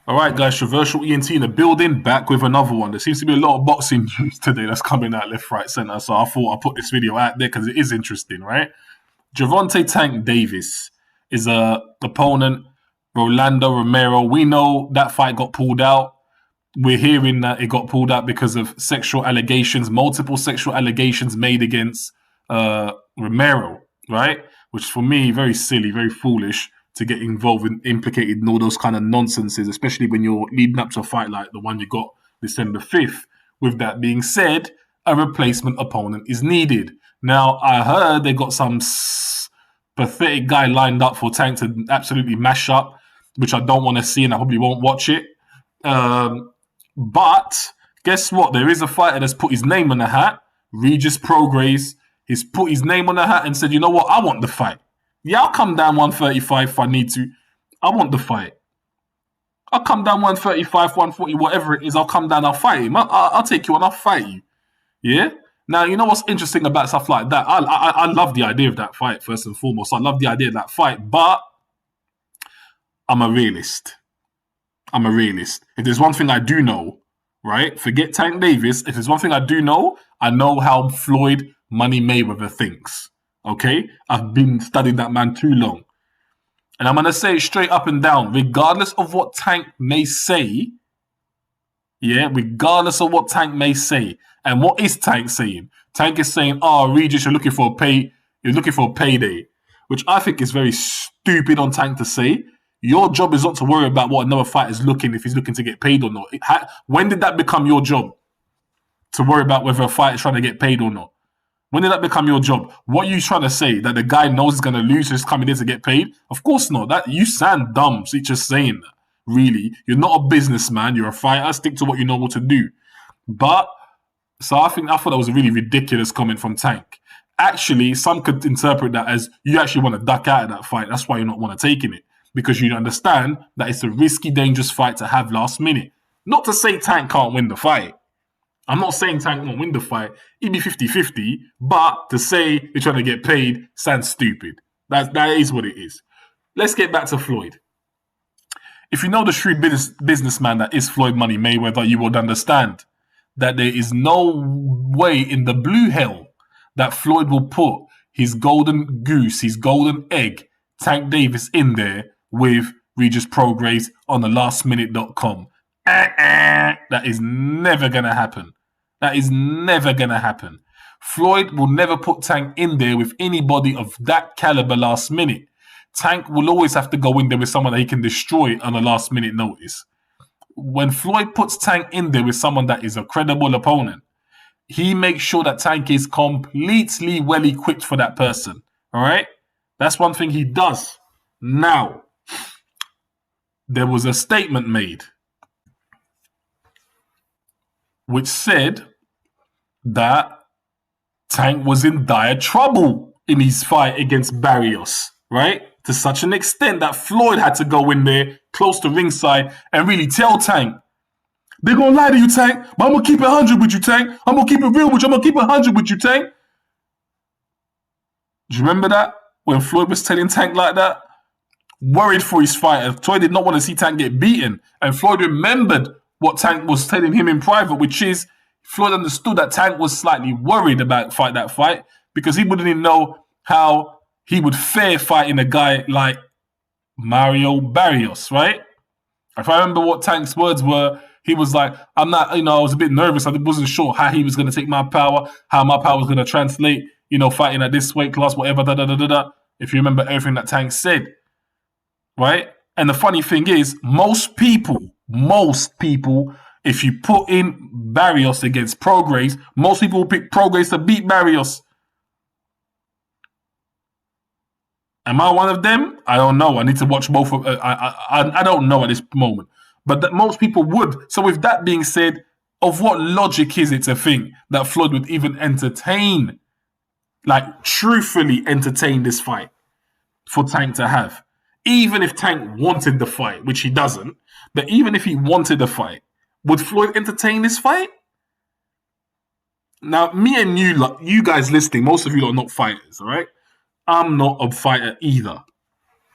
All right, guys, Traversal ENT in the building, back with another one. There seems to be a lot of boxing news today that's coming out left, right, center. So I thought I'd put this video out there because it is interesting, right? Javante Tank Davis is a opponent, Rolando Romero. We know that fight got pulled out. We're hearing that it got pulled out because of sexual allegations, multiple sexual allegations made against Romero, right? Which for me, very silly, very foolish to get involved and implicated in all those kind of nonsenses, especially when you're leading up to a fight like the one you got December 5th. With that being said, a replacement opponent is needed. Now, I heard they got some pathetic guy lined up for Tank to absolutely mash up, which I don't want to see and I probably won't watch it. But guess what? There is a fighter that's put his name on the hat, Regis Prograis. He's put his name on the hat and said, you know what? I want the fight. Yeah, I'll come down 135 if I need to. I want the fight. I'll come down 135, 140, whatever it is. I'll come down, I'll fight him. I'll take you and I'll fight you. Yeah? Now, you know what's interesting about stuff like that? I love the idea of that fight, first and foremost. I love the idea of that fight, but I'm a realist. I'm a realist. If there's one thing I do know, right? Forget Tank Davis. If there's one thing I know how Floyd Money Mayweather thinks. Okay? I've been studying that man too long. And I'm going to say it straight up and down, regardless of what Tank may say, yeah, regardless of what Tank may say. And what is Tank saying? Tank is saying, oh, Regis, you're looking for a payday. Which I think is very stupid on Tank to say. Your job is not to worry about what another fighter is looking, if he's looking to get paid or not. When did that become your job? To worry about whether a fighter is trying to get paid or not? When did that become your job? What are you trying to say? That the guy knows he's going to lose, so he's coming in to get paid? Of course not. That you sound dumb. So you're just saying that. Really, you're not a businessman. You're a fighter. Stick to what you know what to do. But so I thought that was a really ridiculous comment from Tank. Actually, some could interpret that as you actually want to duck out of that fight. That's why you're not want to taking it, because you understand that it's a risky, dangerous fight to have last minute. Not to say Tank can't win the fight. I'm not saying Tank won't win the fight. It'd be 50-50, but to say you're trying to get paid sounds stupid. That is what it is. Let's get back to Floyd. If you know the shrewd businessman that is Floyd Money Mayweather, you would understand that there is no way in the blue hell that Floyd will put his golden goose, his golden egg, Tank Davis in there with Regis Prograis on the lastminute.com. That is never going to happen. That is never going to happen. Floyd will never put Tank in there with anybody of that caliber last minute. Tank will always have to go in there with someone that he can destroy on a last minute notice. When Floyd puts Tank in there with someone that is a credible opponent, he makes sure that Tank is completely well equipped for that person. All right? That's one thing he does. Now, there was a statement made which said that Tank was in dire trouble in his fight against Barrios, right? To such an extent that Floyd had to go in there close to ringside and really tell Tank, they're going to lie to you, Tank, but I'm going to keep it 100 with you, Tank. I'm going to keep it real with you. I'm going to keep it 100 with you, Tank. Do you remember that? When Floyd was telling Tank like that? Worried for his fight. Floyd did not want to see Tank get beaten. And Floyd remembered what Tank was telling him in private, which is Floyd understood that Tank was slightly worried about that fight because he wouldn't even know how he would fare fighting a guy like Mario Barrios, right? If I remember what Tank's words were, he was like, I was a bit nervous. I wasn't sure how he was going to take my power, how my power was going to translate, fighting at this weight class, whatever, da-da-da-da-da. If you remember everything that Tank said, right? And the funny thing is, most people, if you put in Barrios against Prograis, most people will pick Prograis to beat Barrios. Am I one of them? I don't know. I need to watch both of. I don't know at this moment, but that most people would. So with that being said, of what logic is it to think that Floyd would even entertain, like truthfully entertain this fight for Tank to have? Even if Tank wanted the fight, which he doesn't, but even if he wanted the fight, would Floyd entertain this fight? Now, me and you guys listening, most of you are not fighters, all right? I'm not a fighter either.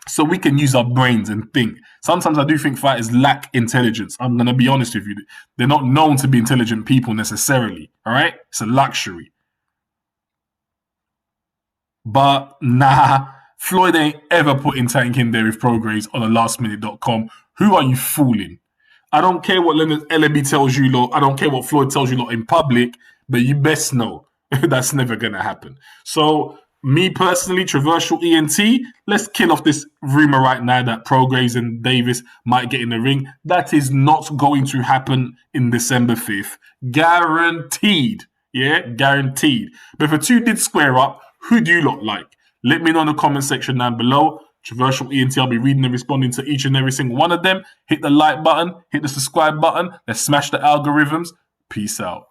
so we can use our brains and think. Sometimes I do think fighters lack intelligence. I'm going to be honest with you. They're not known to be intelligent people necessarily. All right? It's a luxury. But nah, Floyd ain't ever putting Tank in there with Prograis on a lastminute.com. Who are you fooling? I don't care what Leonard Ellaby tells you, lot. I don't care what Floyd tells you, lot, in public, but you best know that's never going to happen. So, me personally, Traversal ENT, let's kill off this rumor right now that Prograis and Davis might get in the ring. That is not going to happen in December 5th. Guaranteed. Yeah, guaranteed. But if the two did square up, who do you lot like? Let me know in the comment section down below. Traversal ENT, I'll be reading and responding to each and every single one of them. Hit the like button, hit the subscribe button. Let's smash the algorithms. Peace out.